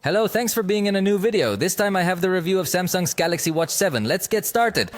Hello, thanks for being in a new video. This time I have the review of Samsung's Galaxy Watch 7. Let's get started.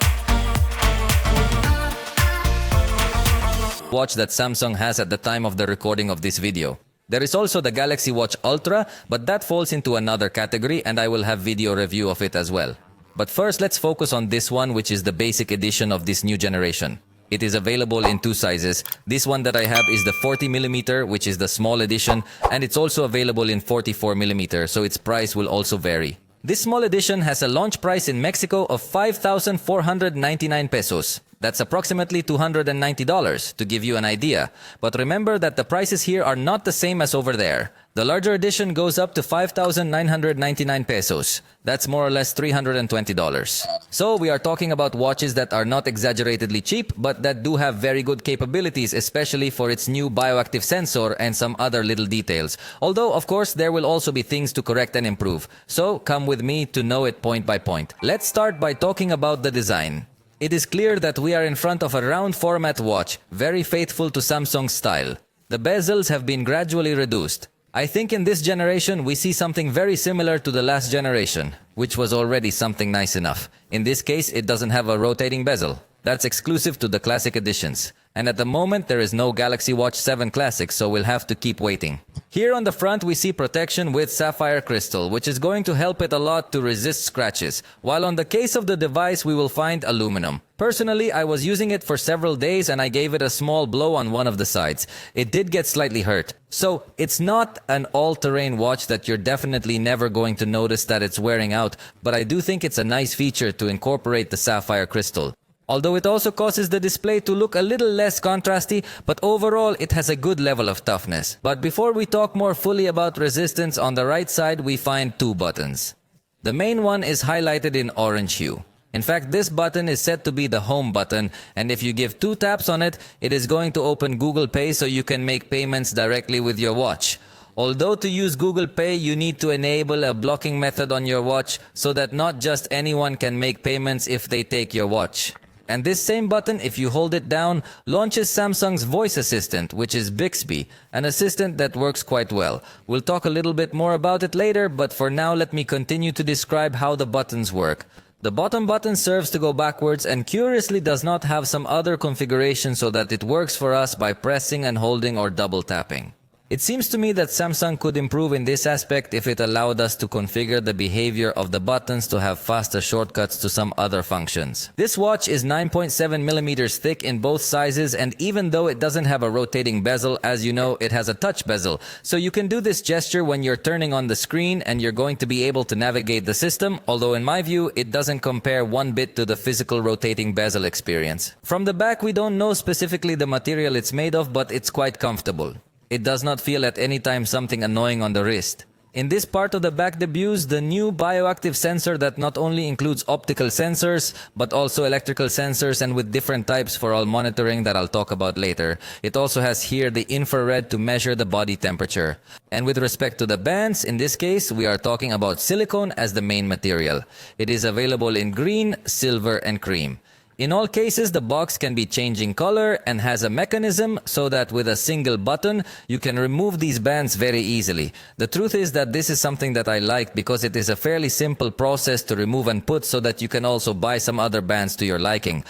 Watch that Samsung has at the time of the recording of this video. There is also the Galaxy Watch Ultra, but that falls into another category and I will have video review of it as well. But first, let's focus on this one, which is the basic edition of this new generation. It is available in two sizes. This one that I have is the 40mm, which is the small edition, and it's also available in 44mm, so its price will also vary. This small edition has a launch price in Mexico of 5,499 pesos. That's approximately $290, to give you an idea. But remember that the prices here are not the same as over there. The larger edition goes up to 5,999 pesos. That's more or less $320. So we are talking about watches that are not exaggeratedly cheap, but that do have very good capabilities, especially for its new bioactive sensor and some other little details. Although, of course, there will also be things to correct and improve. So come with me to know it point by point. Let's start by talking about the design. It is clear that we are in front of a round format watch, very faithful to Samsung's style. The bezels have been gradually reduced. I think in this generation we see something very similar to the last generation, which was already something nice enough. In this case, it doesn't have a rotating bezel. That's exclusive to the classic editions. And at the moment there is no Galaxy Watch 7 Classic, so we'll have to keep waiting. Here on the front we see protection with sapphire crystal, which is going to help it a lot to resist scratches, while on the case of the device we will find aluminum. Personally, I was using it for several days and I gave it a small blow on one of the sides. It did get slightly hurt. So, it's not an all-terrain watch that you're definitely never going to notice that it's wearing out, but I do think it's a nice feature to incorporate the sapphire crystal. Although it also causes the display to look a little less contrasty, but overall it has a good level of toughness. But before we talk more fully about resistance, on the right side we find two buttons. The main one is highlighted in orange hue. In fact, this button is said to be the home button, and if you give 2 taps on it, it is going to open Google Pay so you can make payments directly with your watch. Although to use Google Pay, you need to enable a blocking method on your watch so that not just anyone can make payments if they take your watch. And this same button, if you hold it down, launches Samsung's voice assistant, which is Bixby, an assistant that works quite well. We'll talk a little bit more about it later, but for now let me continue to describe how the buttons work. The bottom button serves to go backwards and curiously does not have some other configuration so that it works for us by pressing and holding or double tapping. It seems to me that Samsung could improve in this aspect if it allowed us to configure the behavior of the buttons to have faster shortcuts to some other functions. This watch is 9.7mm thick in both sizes, and even though it doesn't have a rotating bezel, as you know, it has a touch bezel. So you can do this gesture when you're turning on the screen and you're going to be able to navigate the system, although in my view, it doesn't compare one bit to the physical rotating bezel experience. From the back, we don't know specifically the material it's made of, but it's quite comfortable. It does not feel at any time something annoying on the wrist. In this part of the back debuts the new bioactive sensor that not only includes optical sensors, but also electrical sensors, and with different types for all monitoring that I'll talk about later. It also has here the infrared to measure the body temperature. And with respect to the bands, in this case, we are talking about silicone as the main material. It is available in green, silver, and cream. In all cases, the box can be changing color and has a mechanism so that with a single button, you can remove these bands very easily. The truth is that this is something that I like because it is a fairly simple process to remove and put so that you can also buy some other bands to your liking.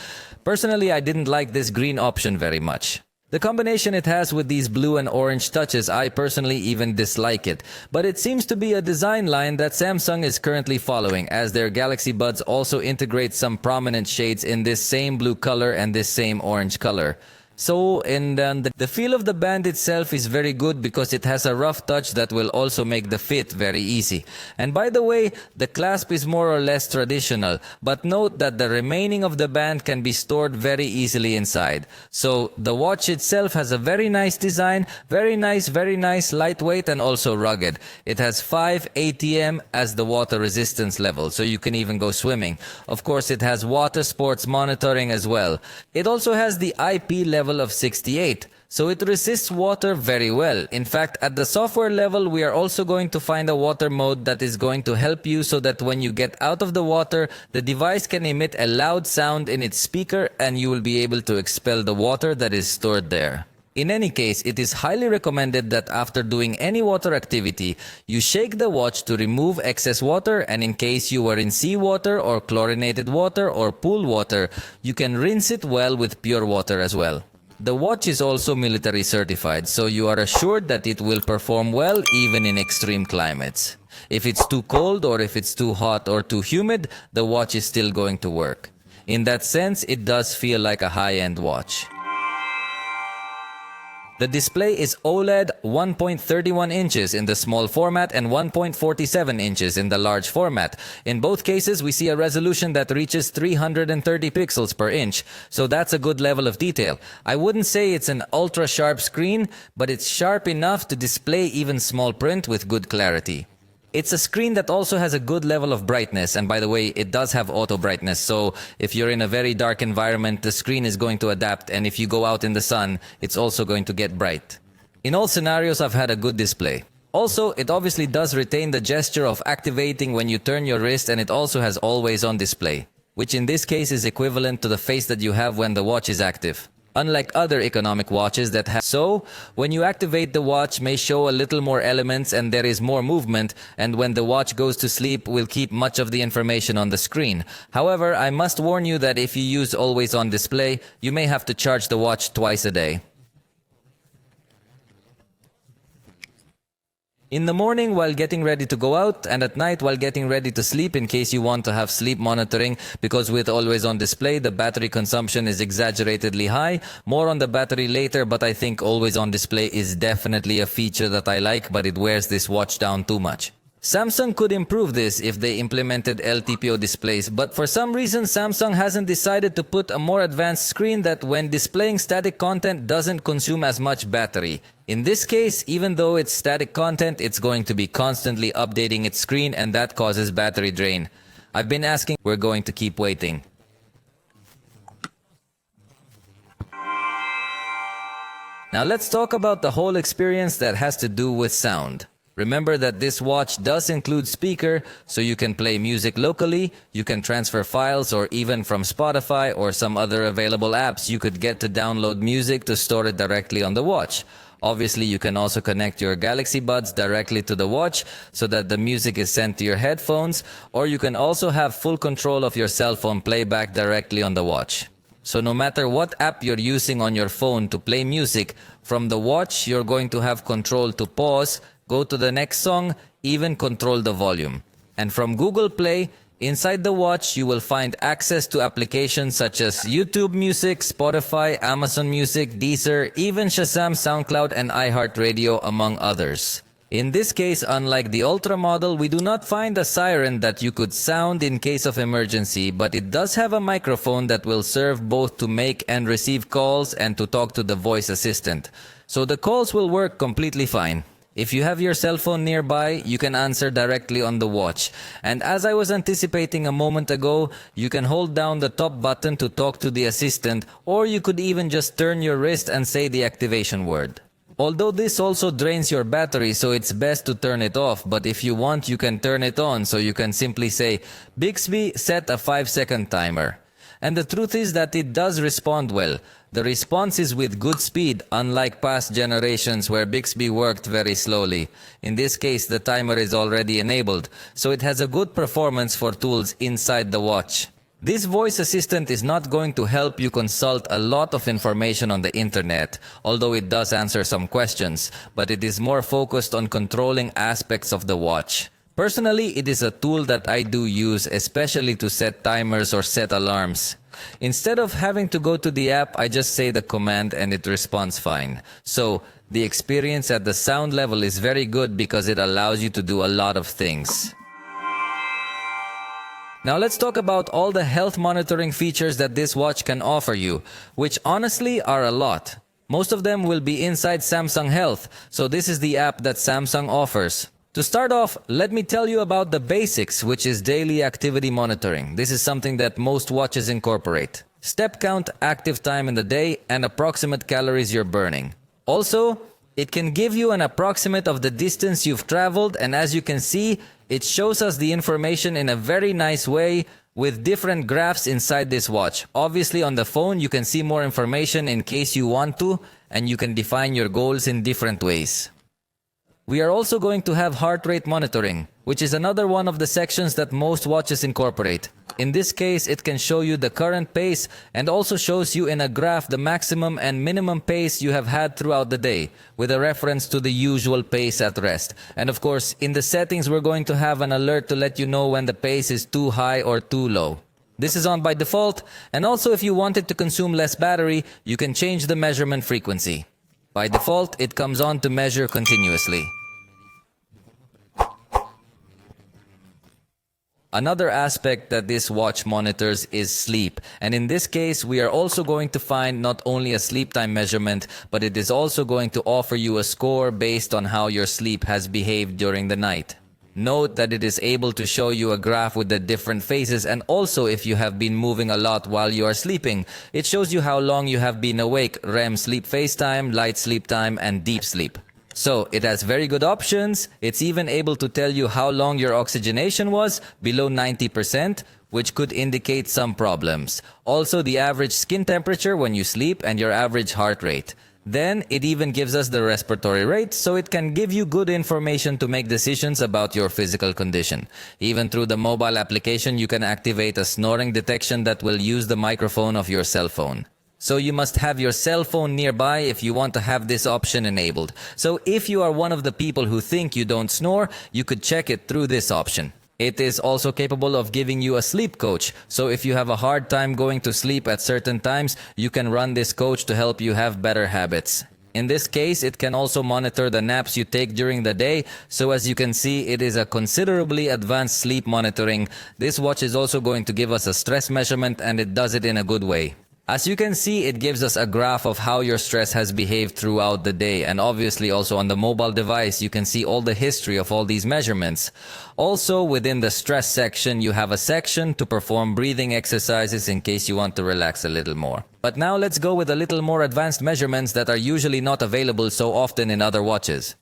Personally, I didn't like this green option very much. The combination it has with these blue and orange touches, I personally even dislike it. But it seems to be a design line that Samsung is currently following, as their Galaxy Buds also integrate some prominent shades in this same blue color and this same orange color. So, the feel of the band itself is very good because it has a rough touch that will also make the fit very easy. And by the way, the clasp is more or less traditional, but note that the remaining of the band can be stored very easily inside. So, the watch itself has a very nice design, very nice, lightweight and also rugged. It has 5 ATM as the water resistance level, so you can even go swimming. Of course, it has water sports monitoring as well. It also has the IP level of 68, so it resists water very well. In fact, at the software level, we are also going to find a water mode that is going to help you so that when you get out of the water, the device can emit a loud sound in its speaker and you will be able to expel the water that is stored there. In any case, it is highly recommended that after doing any water activity, you shake the watch to remove excess water, and in case you were in seawater or chlorinated water or pool water, you can rinse it well with pure water as well. The watch is also military certified, so you are assured that it will perform well even in extreme climates. If it's too cold or if it's too hot or too humid, the watch is still going to work. In that sense, it does feel like a high-end watch. The display is OLED 1.31 inches in the small format and 1.47 inches in the large format. In both cases, we see a resolution that reaches 330 pixels per inch, so that's a good level of detail. I wouldn't say it's an ultra-sharp screen, but it's sharp enough to display even small print with good clarity. It's a screen that also has a good level of brightness, and by the way, it does have auto brightness, so if you're in a very dark environment, the screen is going to adapt, and if you go out in the sun, it's also going to get bright. In all scenarios, I've had a good display. Also, it obviously does retain the gesture of activating when you turn your wrist, and it also has always on display, which in this case is equivalent to the face that you have when the watch is active. Unlike other economic watches that have so, when you activate the watch may show a little more elements and there is more movement, and when the watch goes to sleep will keep much of the information on the screen. However, I must warn you that if you use always on display, you may have to charge the watch twice a day. In the morning while getting ready to go out, and at night while getting ready to sleep in case you want to have sleep monitoring, because with always on display the battery consumption is exaggeratedly high. More on the battery later, but I think always on display is definitely a feature that I like, but it wears this watch down too much. Samsung could improve this if they implemented LTPO displays, but for some reason Samsung hasn't decided to put a more advanced screen that when displaying static content doesn't consume as much battery. In this case, even though it's static content, it's going to be constantly updating its screen, and that causes battery drain. I've been asking, we're going to keep waiting. Now let's talk about the whole experience that has to do with sound. Remember that this watch does include speaker, so you can play music locally, you can transfer files, or even from Spotify or some other available apps you could get to download music to store it directly on the watch. Obviously, you can also connect your Galaxy Buds directly to the watch so that the music is sent to your headphones, or you can also have full control of your cell phone playback directly on the watch. So no matter what app you're using on your phone to play music, from the watch you're going to have control to pause, go to the next song, even control the volume. And from Google Play, inside the watch you will find access to applications such as YouTube Music, Spotify, Amazon Music, Deezer, even Shazam, SoundCloud, and iHeartRadio, among others. In this case, unlike the Ultra model, we do not find a siren that you could sound in case of emergency, but it does have a microphone that will serve both to make and receive calls and to talk to the voice assistant. So the calls will work completely fine. If you have your cell phone nearby, you can answer directly on the watch. And as I was anticipating a moment ago, you can hold down the top button to talk to the assistant, or you could even just turn your wrist and say the activation word. Although this also drains your battery, so it's best to turn it off, but if you want, you can turn it on, so you can simply say, "Bixby, set a 5-second timer." And the truth is that it does respond well. The response is with good speed, unlike past generations where Bixby worked very slowly. In this case, the timer is already enabled, so it has a good performance for tools inside the watch. This voice assistant is not going to help you consult a lot of information on the internet, although it does answer some questions, but it is more focused on controlling aspects of the watch. Personally, it is a tool that I do use, especially to set timers or set alarms. Instead of having to go to the app, I just say the command and it responds fine. So, the experience at the sound level is very good because it allows you to do a lot of things. Now let's talk about all the health monitoring features that this watch can offer you, which honestly are a lot. Most of them will be inside Samsung Health, so this is the app that Samsung offers. To start off, let me tell you about the basics, which is daily activity monitoring. This is something that most watches incorporate. Step count, active time in the day, and approximate calories you're burning. Also, it can give you an approximate of the distance you've traveled, and as you can see, it shows us the information in a very nice way, with different graphs inside this watch. Obviously on the phone you can see more information in case you want to, and you can define your goals in different ways. We are also going to have heart rate monitoring, which is another one of the sections that most watches incorporate. In this case, it can show you the current pace and also shows you in a graph the maximum and minimum pace you have had throughout the day, with a reference to the usual pace at rest. And of course, in the settings we're going to have an alert to let you know when the pace is too high or too low. This is on by default, and also if you wanted to consume less battery, you can change the measurement frequency. By default, it comes on to measure continuously. Another aspect that this watch monitors is sleep, and in this case we are also going to find not only a sleep time measurement, but it is also going to offer you a score based on how your sleep has behaved during the night. Note that it is able to show you a graph with the different phases, and also if you have been moving a lot while you are sleeping. It shows you how long you have been awake, REM sleep phase time, light sleep time, and deep sleep. So it has very good options. It's even able to tell you how long your oxygenation was, below 90%, which could indicate some problems. Also the average skin temperature when you sleep and your average heart rate. Then it even gives us the respiratory rate, so it can give you good information to make decisions about your physical condition. Even through the mobile application, you can activate a snoring detection that will use the microphone of your cell phone. So you must have your cell phone nearby if you want to have this option enabled. So if you are one of the people who think you don't snore, you could check it through this option. It is also capable of giving you a sleep coach. So if you have a hard time going to sleep at certain times, you can run this coach to help you have better habits. In this case, it can also monitor the naps you take during the day. So as you can see, it is a considerably advanced sleep monitoring. This watch is also going to give us a stress measurement, and it does it in a good way. As you can see, it gives us a graph of how your stress has behaved throughout the day, and obviously also on the mobile device you can see all the history of all these measurements. Also within the stress section you have a section to perform breathing exercises in case you want to relax a little more. But now let's go with a little more advanced measurements that are usually not available so often in other watches.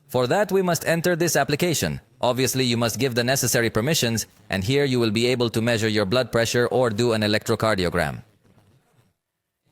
For that we must enter this application. Obviously you must give the necessary permissions, and here you will be able to measure your blood pressure or do an electrocardiogram.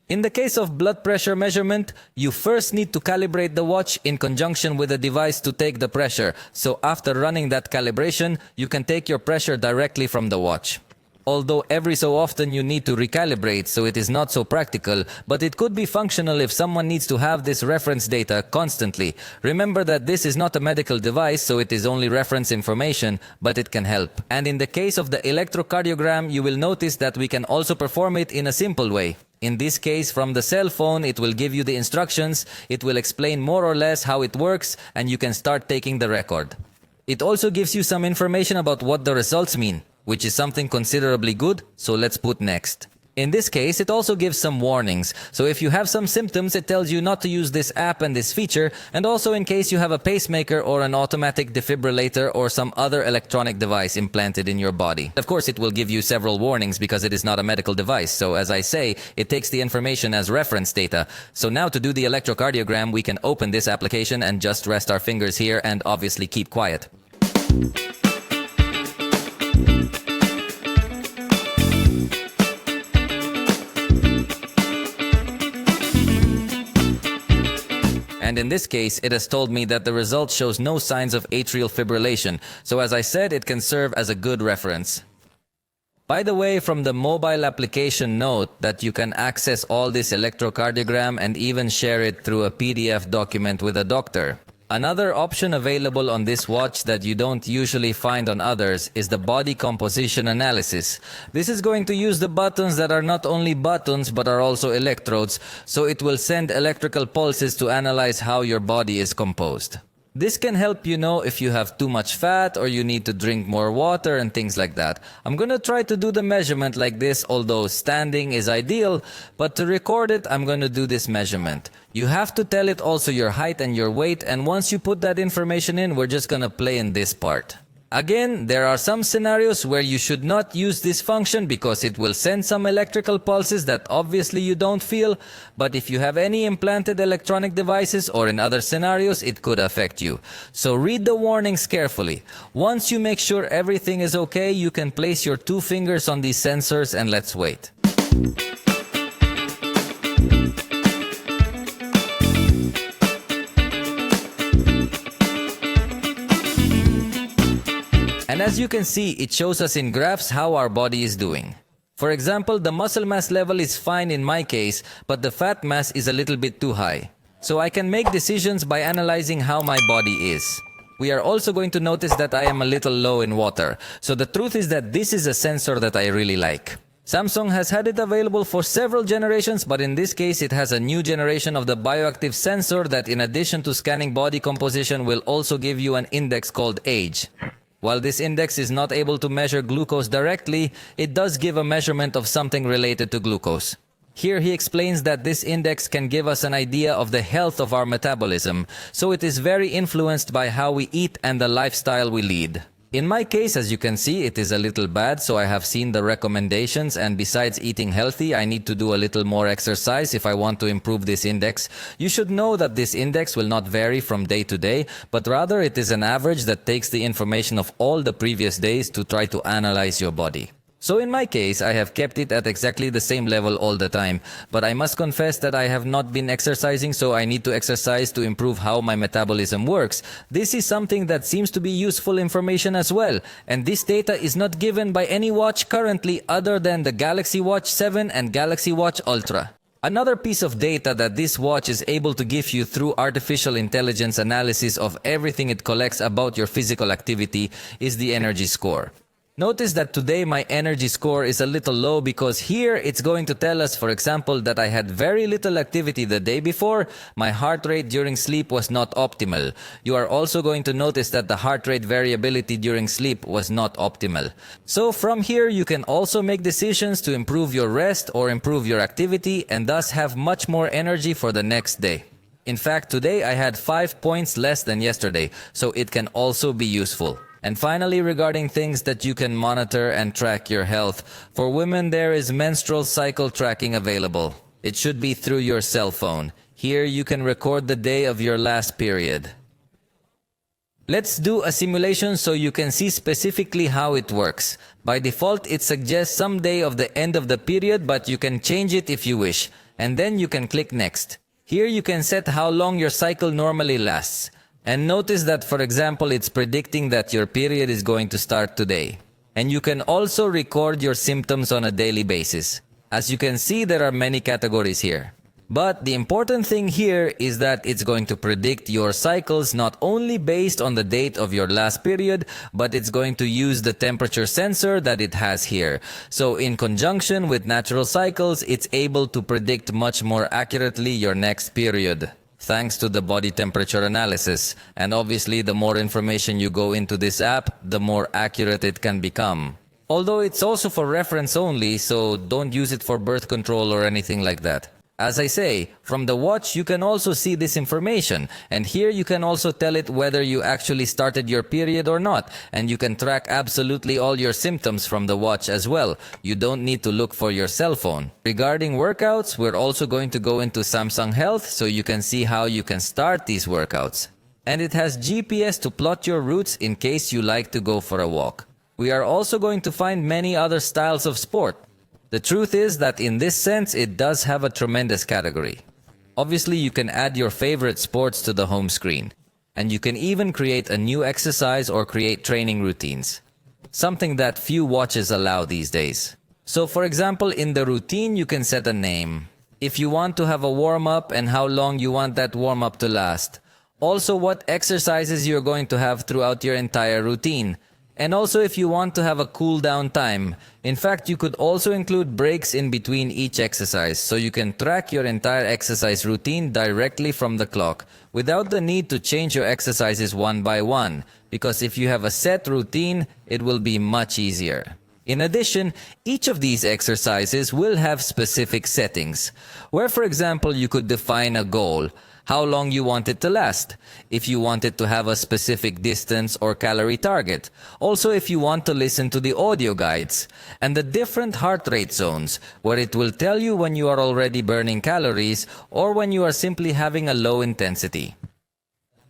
In the case of blood pressure measurement, you first need to calibrate the watch in conjunction with a device to take the pressure. So after running that calibration, you can take your pressure directly from the watch. Although every so often you need to recalibrate, so it is not so practical, but it could be functional if someone needs to have this reference data constantly. Remember that this is not a medical device, so it is only reference information, but it can help. And in the case of the electrocardiogram, you will notice that we can also perform it in a simple way. In this case, from the cell phone, it will give you the instructions, it will explain more or less how it works, and you can start taking the record. It also gives you some information about what the results mean, which is something considerably good, so let's put next. In this case, it also gives some warnings. So if you have some symptoms, it tells you not to use this app and this feature, and also in case you have a pacemaker or an automatic defibrillator or some other electronic device implanted in your body. Of course, it will give you several warnings because it is not a medical device. So as I say, it takes the information as reference data. So now to do the electrocardiogram, we can open this application and just rest our fingers here and obviously keep quiet. And in this case, it has told me that the result shows no signs of atrial fibrillation. So as I said, it can serve as a good reference. By the way, from the mobile application, note that you can access all this electrocardiogram and even share it through a PDF document with a doctor. Another option available on this watch that you don't usually find on others is the body composition analysis. This is going to use the buttons that are not only buttons but are also electrodes, so it will send electrical pulses to analyze how your body is composed. This can help you know if you have too much fat or you need to drink more water and things like that. I'm gonna try to do the measurement like this, although standing is ideal, but to record it, I'm gonna do this measurement. You have to tell it also your height and your weight, and once you put that information in, we're just gonna play in this part. Again, there are some scenarios where you should not use this function because it will send some electrical pulses that obviously you don't feel, but if you have any implanted electronic devices or in other scenarios, it could affect you. So read the warnings carefully. Once you make sure everything is okay, you can place your 2 fingers on these sensors and let's wait. And as you can see, it shows us in graphs how our body is doing. For example, the muscle mass level is fine in my case, but the fat mass is a little bit too high. So I can make decisions by analyzing how my body is. We are also going to notice that I am a little low in water. So the truth is that this is a sensor that I really like. Samsung has had it available for several generations, but in this case it has a new generation of the bioactive sensor that in addition to scanning body composition will also give you an index called age. While this index is not able to measure glucose directly, it does give a measurement of something related to glucose. Here he explains that this index can give us an idea of the health of our metabolism, so it is very influenced by how we eat and the lifestyle we lead. In my case, as you can see, it is a little bad, so I have seen the recommendations, and besides eating healthy, I need to do a little more exercise if I want to improve this index. You should know that this index will not vary from day to day, but rather it is an average that takes the information of all the previous days to try to analyze your body. So in my case, I have kept it at exactly the same level all the time, but I must confess that I have not been exercising, so I need to exercise to improve how my metabolism works. This is something that seems to be useful information as well, and this data is not given by any watch currently other than the Galaxy Watch7 and Galaxy Watch Ultra. Another piece of data that this watch is able to give you through artificial intelligence analysis of everything it collects about your physical activity is the energy score. Notice that today my energy score is a little low because here it's going to tell us, for example, that I had very little activity the day before. My heart rate during sleep was not optimal. You are also going to notice that the heart rate variability during sleep was not optimal. So from here you can also make decisions to improve your rest or improve your activity and thus have much more energy for the next day. In fact, today I had 5 points less than yesterday, so it can also be useful. And finally, regarding things that you can monitor and track your health, for women there is menstrual cycle tracking available. It should be through your cell phone. Here you can record the day of your last period. Let's do a simulation so you can see specifically how it works. By default, it suggests some day of the end of the period, but you can change it if you wish. And then you can click Next. Here you can set how long your cycle normally lasts. And notice that, for example, it's predicting that your period is going to start today. And you can also record your symptoms on a daily basis. As you can see, there are many categories here. But the important thing here is that it's going to predict your cycles not only based on the date of your last period, but it's going to use the temperature sensor that it has here. So in conjunction with natural cycles, it's able to predict much more accurately your next period, thanks to the body temperature analysis. And obviously, the more information you go into this app, the more accurate it can become. Although it's also for reference only, so don't use it for birth control or anything like that. As I say, from the watch you can also see this information, and here you can also tell it whether you actually started your period or not, and you can track absolutely all your symptoms from the watch as well. You don't need to look for your cell phone. Regarding workouts, we're also going to go into Samsung Health so you can see how you can start these workouts. And it has GPS to plot your routes in case you like to go for a walk. We are also going to find many other styles of sport. The truth is that in this sense, it does have a tremendous category. Obviously, you can add your favorite sports to the home screen. And you can even create a new exercise or create training routines. Something that few watches allow these days. So for example, in the routine, you can set a name. If you want to have a warm-up and how long you want that warm-up to last. Also, what exercises you're going to have throughout your entire routine. And also if you want to have a cool down time. In fact, you could also include breaks in between each exercise, so you can track your entire exercise routine directly from the clock, without the need to change your exercises one by one, because if you have a set routine, it will be much easier. In addition, each of these exercises will have specific settings, where for example you could define a goal. how long you want it to last, if you want it to have a specific distance or calorie target, also if you want to listen to the audio guides, and the different heart rate zones, where it will tell you when you are already burning calories or when you are simply having a low intensity.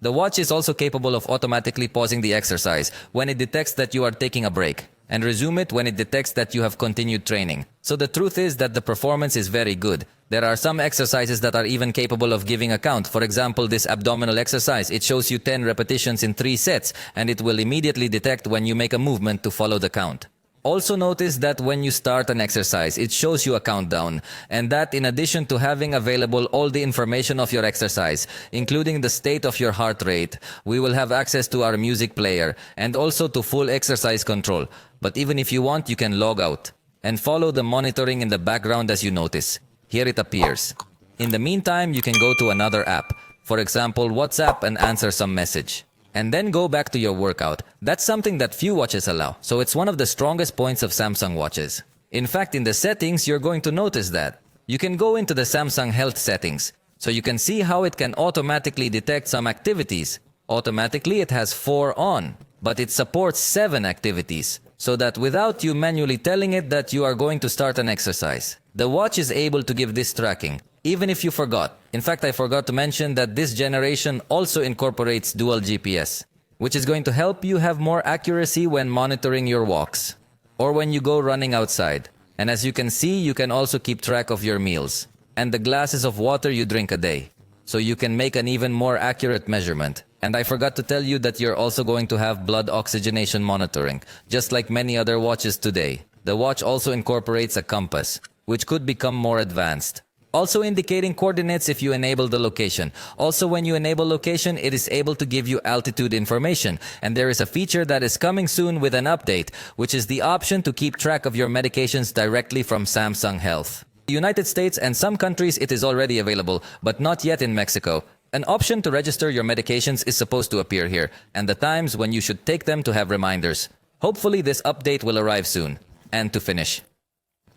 The watch is also capable of automatically pausing the exercise when it detects that you are taking a break, and resume it when it detects that you have continued training. So the truth is that the performance is very good. There are some exercises that are even capable of giving a count. For example, this abdominal exercise, it shows you 10 repetitions in 3 sets, and it will immediately detect when you make a movement to follow the count. Also notice that when you start an exercise, it shows you a countdown, and that in addition to having available all the information of your exercise, including the state of your heart rate, we will have access to our music player and also to full exercise control. But even if you want, you can log out and follow the monitoring in the background as you notice. Here it appears. In the meantime, you can go to another app, for example WhatsApp, and answer some message, and then go back to your workout. That's something that few watches allow, so it's one of the strongest points of Samsung watches. In fact, in the settings, you're going to notice that. You can go into the Samsung Health settings, so you can see how it can automatically detect some activities. Automatically, it has 4 on, but it supports 7 activities, so that without you manually telling it that you are going to start an exercise, the watch is able to give this tracking, even if you forgot. In fact, I forgot to mention that this generation also incorporates dual GPS, which is going to help you have more accuracy when monitoring your walks, or when you go running outside. And as you can see, you can also keep track of your meals, and the glasses of water you drink a day, so you can make an even more accurate measurement. And I forgot to tell you that you're also going to have blood oxygenation monitoring, just like many other watches today. The watch also incorporates a compass, which could become more advanced, also indicating coordinates if you enable the location. Also, when you enable location, it is able to give you altitude information, and there is a feature that is coming soon with an update, which is the option to keep track of your medications directly from Samsung Health. In the United States and some countries it is already available, but not yet in Mexico. An option to register your medications is supposed to appear here, and the times when you should take them to have reminders. Hopefully this update will arrive soon. And to finish,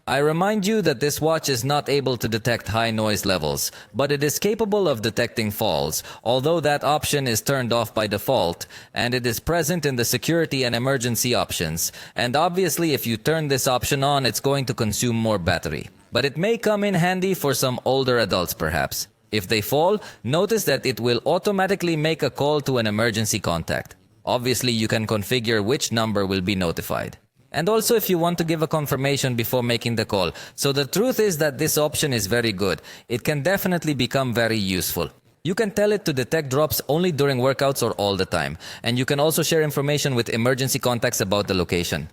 I remind you that this watch is not able to detect high noise levels, but it is capable of detecting falls, although that option is turned off by default, and it is present in the security and emergency options. And obviously if you turn this option on, it's going to consume more battery. But it may come in handy for some older adults perhaps. If they fall, notice that it will automatically make a call to an emergency contact. Obviously you can configure which number will be notified. And also if you want to give a confirmation before making the call. So the truth is that this option is very good. It can definitely become very useful. You can tell it to detect drops only during workouts or all the time. And you can also share information with emergency contacts about the location.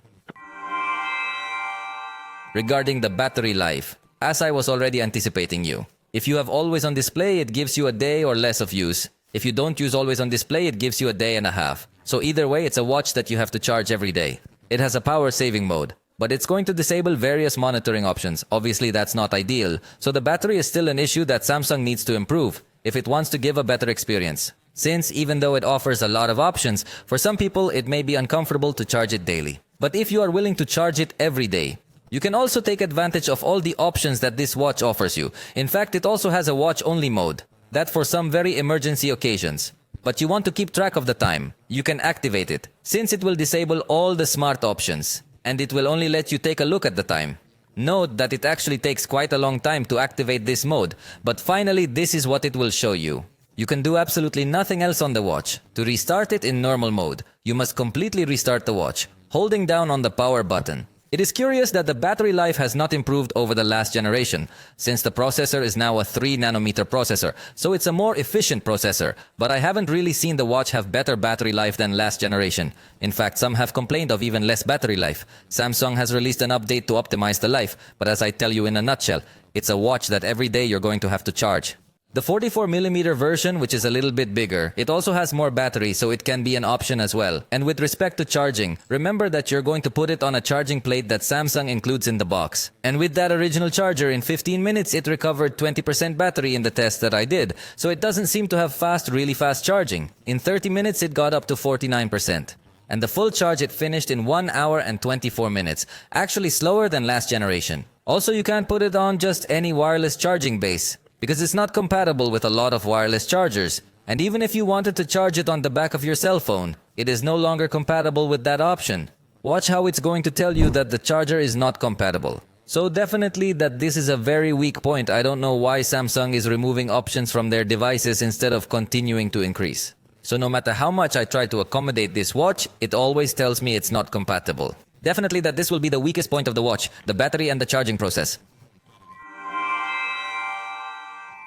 Regarding the battery life, as I was already anticipating you, if you have always on display, it gives you a day or less of use. If you don't use always on display, it gives you a day and a half. So either way, it's a watch that you have to charge every day. It has a power saving mode, but it's going to disable various monitoring options. Obviously that's not ideal, so the battery is still an issue that Samsung needs to improve if it wants to give a better experience. Since even though it offers a lot of options, for some people it may be uncomfortable to charge it daily. But if you are willing to charge it every day, you can also take advantage of all the options that this watch offers you. In fact, it also has a watch-only mode, that for some very emergency occasions. But you want to keep track of the time, you can activate it, since it will disable all the smart options, and it will only let you take a look at the time. Note that it actually takes quite a long time to activate this mode, but finally this is what it will show you. You can do absolutely nothing else on the watch. To restart it in normal mode, you must completely restart the watch, holding down on the power button. It is curious that the battery life has not improved over the last generation, since the processor is now a 3nm processor, so it's a more efficient processor, but I haven't really seen the watch have better battery life than last generation. In fact, some have complained of even less battery life. Samsung has released an update to optimize the life, but as I tell you in a nutshell, it's a watch that every day you're going to have to charge. The 44mm version, which is a little bit bigger, it also has more battery, so it can be an option as well. And with respect to charging, remember that you're going to put it on a charging plate that Samsung includes in the box. And with that original charger, in 15 minutes it recovered 20% battery in the test that I did, so it doesn't seem to have really fast charging. In 30 minutes it got up to 49%. And the full charge it finished in 1 hour and 24 minutes, actually slower than last generation. Also, you can't put it on just any wireless charging base. because it's not compatible with a lot of wireless chargers. And even if you wanted to charge it on the back of your cell phone, it is no longer compatible with that option. Watch how it's going to tell you that the charger is not compatible. So definitely that this is a very weak point. I don't know why Samsung is removing options from their devices instead of continuing to increase. So no matter how much I try to accommodate this watch, it always tells me it's not compatible. Definitely that this will be the weakest point of the watch, the battery and the charging process.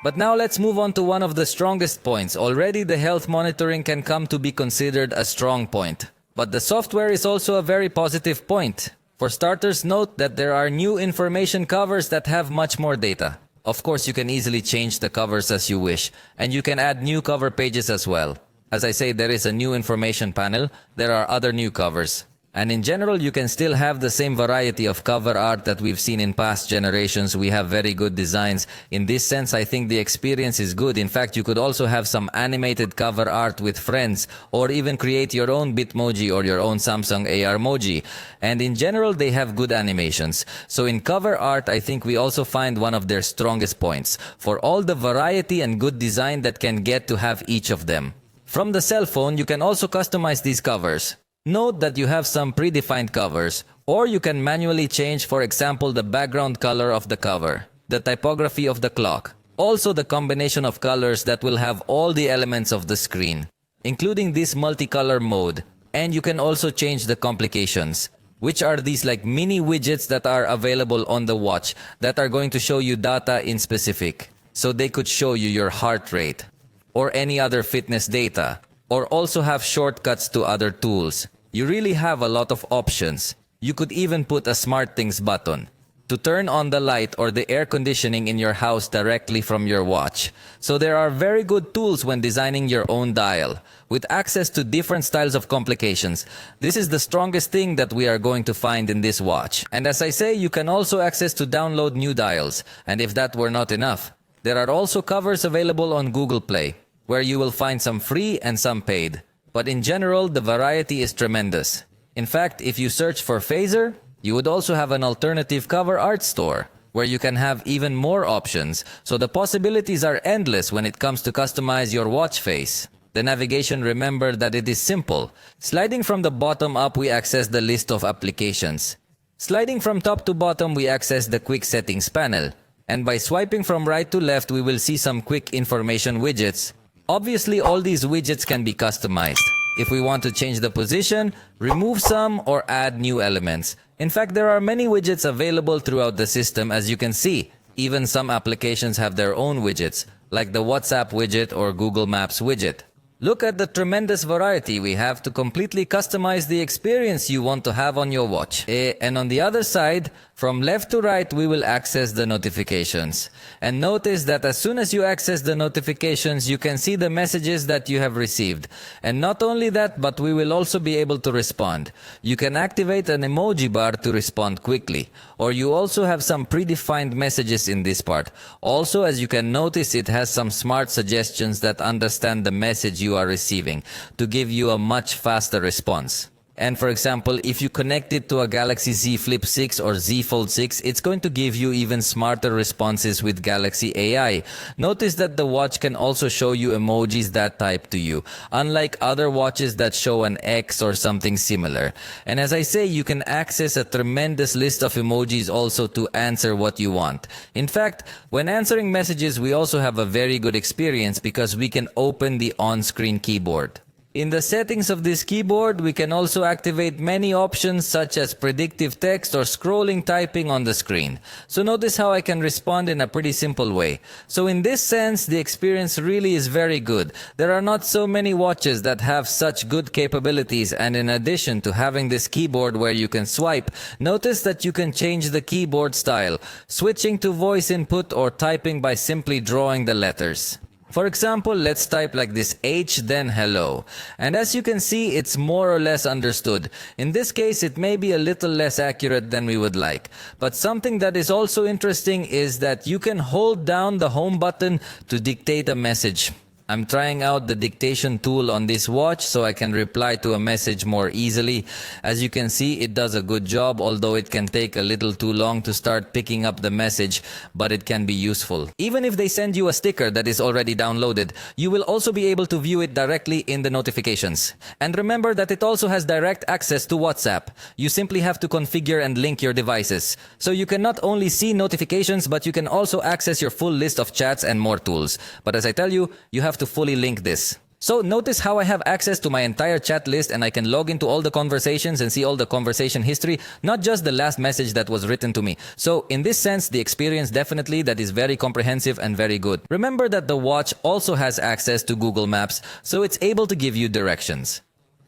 But now let's move on to one of the strongest points. Already the health monitoring can come to be considered a strong point. But the software is also a very positive point. For starters, note that there are new information covers that have much more data. Of course, you can easily change the covers as you wish, and you can add new cover pages as well. As I say, there is a new information panel, there are other new covers. And in general, you can still have the same variety of cover art that we've seen in past generations. We have very good designs. In this sense, I think the experience is good. In fact, you could also have some animated cover art with friends, or even create your own Bitmoji or your own Samsung ARmoji. And in general, they have good animations. So in cover art, I think we also find one of their strongest points, for all the variety and good design that can get to have each of them. From the cell phone, you can also customize these covers. Note that you have some predefined covers, or you can manually change, for example, the background color of the cover, the typography of the clock, also the combination of colors that will have all the elements of the screen, including this multicolor mode. And you can also change the complications, which are these like mini widgets that are available on the watch that are going to show you data in specific. So they could show you your heart rate or any other fitness data, or also have shortcuts to other tools. You really have a lot of options. You could even put a SmartThings button to turn on the light or the air conditioning in your house directly from your watch. So there are very good tools when designing your own dial, with access to different styles of complications. This is the strongest thing that we are going to find in this watch. And as I say, you can also access to download new dials. And if that were not enough, there are also covers available on Google Play, where you will find some free and some paid. But in general, the variety is tremendous. In fact, if you search for phaser, you would also have an alternative cover art store, where you can have even more options. So the possibilities are endless when it comes to customize your watch face. The navigation, remember that it is simple. Sliding from the bottom up, we access the list of applications. Sliding from top to bottom, we access the quick settings panel. And by swiping from right to left, we will see some quick information widgets. Obviously, all these widgets can be customized. If we want to change the position, remove some, or add new elements. In fact, there are many widgets available throughout the system, as you can see. Even some applications have their own widgets, like the WhatsApp widget or Google Maps widget. Look at the tremendous variety we have to completely customize the experience you want to have on your watch. And on the other side, from left to right, we will access the notifications. And notice that as soon as you access the notifications, you can see the messages that you have received. And not only that, but we will also be able to respond. You can activate an emoji bar to respond quickly. Or you also have some predefined messages in this part. Also, as you can notice, it has some smart suggestions that understand the message you are receiving to give you a much faster response. And for example, if you connect it to a Galaxy Z Flip 6 or Z Fold 6, it's going to give you even smarter responses with Galaxy AI. Notice that the watch can also show you emojis that type to you, unlike other watches that show an X or something similar. And as I say, you can access a tremendous list of emojis also to answer what you want. In fact, when answering messages, we also have a very good experience because we can open the on-screen keyboard. In the settings of this keyboard, we can also activate many options such as predictive text or scrolling typing on the screen. So notice how I can respond in a pretty simple way. So in this sense, the experience really is very good. There are not so many watches that have such good capabilities, and in addition to having this keyboard where you can swipe, notice that you can change the keyboard style, switching to voice input or typing by simply drawing the letters. For example, let's type like this H then hello. And as you can see, it's more or less understood. In this case, it may be a little less accurate than we would like. But something that is also interesting is that you can hold down the home button to dictate a message. I'm trying out the dictation tool on this watch so I can reply to a message more easily. As you can see, it does a good job, although it can take a little too long to start picking up the message, but it can be useful. Even if they send you a sticker that is already downloaded, you will also be able to view it directly in the notifications. And remember that it also has direct access to WhatsApp. You simply have to configure and link your devices. So you can not only see notifications, but you can also access your full list of chats and more tools. But as I tell you, you have to fully link this. So notice how I have access to my entire chat list and I can log into all the conversations and see all the conversation history, not just the last message that was written to me. So in this sense, the experience definitely that is very comprehensive and very good. Remember that the watch also has access to Google Maps, so it's able to give you directions.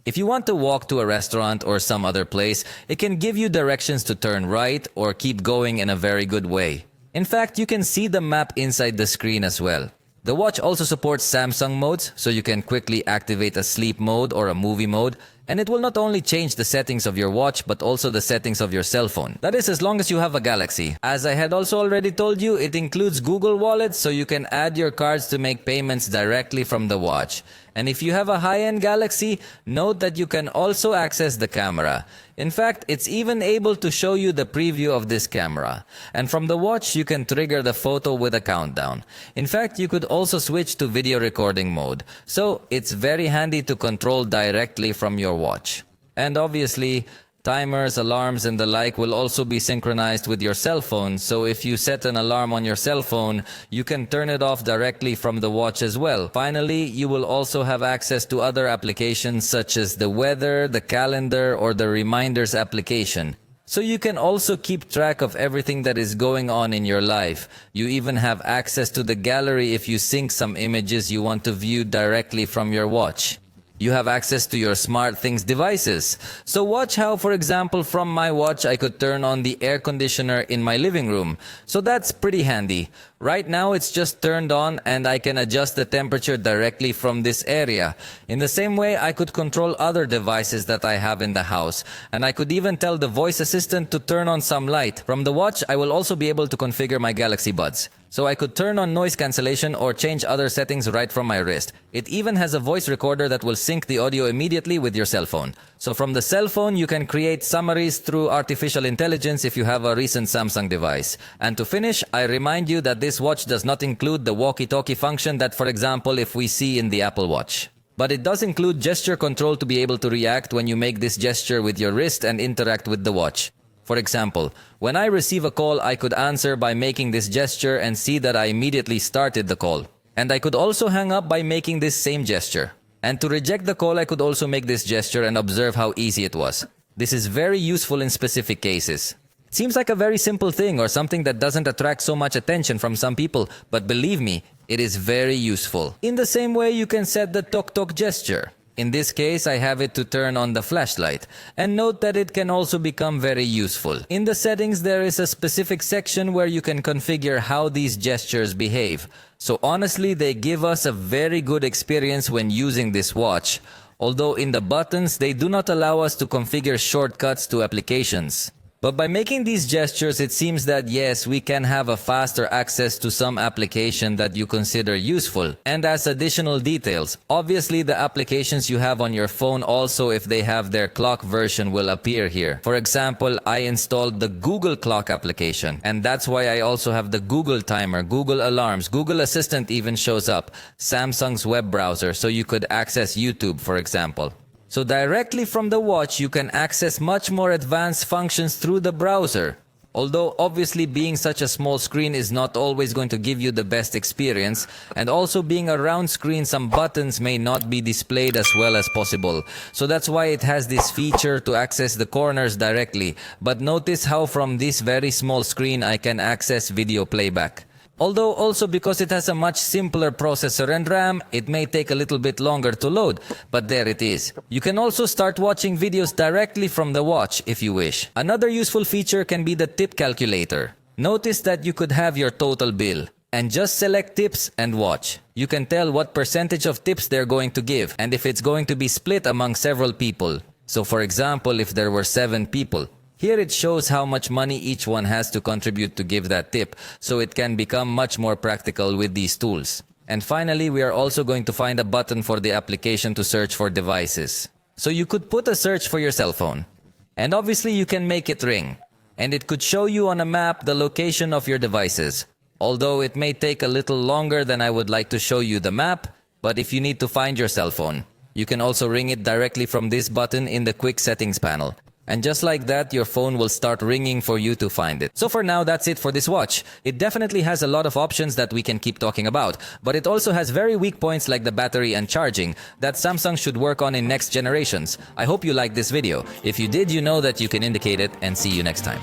If you want to walk to a restaurant or some other place, it can give you directions to turn right or keep going in a very good way. In fact, you can see the map inside the screen as well. The watch also supports Samsung modes, so you can quickly activate a sleep mode or a movie mode, and it will not only change the settings of your watch, but also the settings of your cell phone. That is, as long as you have a Galaxy. As I had also already told you, it includes Google Wallet, so you can add your cards to make payments directly from the watch. And if you have a high-end Galaxy, note that you can also access the camera. In fact, it's even able to show you the preview of this camera. And from the watch, you can trigger the photo with a countdown. In fact, you could also switch to video recording mode. So it's very handy to control directly from your watch. And obviously, timers, alarms, and the like will also be synchronized with your cell phone, so if you set an alarm on your cell phone, you can turn it off directly from the watch as well. Finally, you will also have access to other applications such as the weather, the calendar, or the reminders application. So you can also keep track of everything that is going on in your life. You even have access to the gallery if you sync some images you want to view directly from your watch. You have access to your SmartThings devices. So watch how, for example, from my watch I could turn on the air conditioner in my living room. So that's pretty handy. Right now it's just turned on and I can adjust the temperature directly from this area. In the same way, I could control other devices that I have in the house. And I could even tell the voice assistant to turn on some light. From the watch, I will also be able to configure my Galaxy Buds. So I could turn on noise cancellation or change other settings right from my wrist. It even has a voice recorder that will sync the audio immediately with your cell phone. So from the cell phone, you can create summaries through artificial intelligence if you have a recent Samsung device. And to finish, I remind you that this watch does not include the walkie-talkie function that, for example, if we see in the Apple Watch. But it does include gesture control to be able to react when you make this gesture with your wrist and interact with the watch. For example, when I receive a call, I could answer by making this gesture and see that I immediately started the call. And I could also hang up by making this same gesture. And to reject the call, I could also make this gesture and observe how easy it was. This is very useful in specific cases. It seems like a very simple thing or something that doesn't attract so much attention from some people, but believe me, it is very useful. In the same way, you can set the tok-tok gesture. In this case, I have it to turn on the flashlight. And note that it can also become very useful. In the settings, there is a specific section where you can configure how these gestures behave. So honestly, they give us a very good experience when using this watch. Although in the buttons, they do not allow us to configure shortcuts to applications. But by making these gestures, it seems that yes, we can have a faster access to some application that you consider useful. And as additional details, obviously the applications you have on your phone also, if they have their clock version, will appear here. For example, I installed the Google Clock application, and that's why I also have the Google Timer, Google Alarms, Google Assistant even shows up, Samsung's web browser, so you could access YouTube, for example. So directly from the watch, you can access much more advanced functions through the browser. Although obviously being such a small screen is not always going to give you the best experience, and also being a round screen, some buttons may not be displayed as well as possible. So that's why it has this feature to access the corners directly. But notice how from this very small screen I can access video playback. Although also because it has a much simpler processor and RAM, it may take a little bit longer to load, but there it is. You can also start watching videos directly from the watch if you wish. Another useful feature can be the tip calculator. Notice that you could have your total bill and just select tips and watch. You can tell what percentage of tips they're going to give and if it's going to be split among several people. So for example, if there were 7 people, here it shows how much money each one has to contribute to give that tip, so it can become much more practical with these tools. And finally, we are also going to find a button for the application to search for devices. So you could put a search for your cell phone. And obviously you can make it ring. And it could show you on a map the location of your devices. Although it may take a little longer than I would like to show you the map, but if you need to find your cell phone, you can also ring it directly from this button in the quick settings panel. And just like that, your phone will start ringing for you to find it. So for now, that's it for this watch. It definitely has a lot of options that we can keep talking about, but it also has very weak points like the battery and charging that Samsung should work on in next generations. I hope you liked this video. If you did, you know that you can indicate it, and see you next time.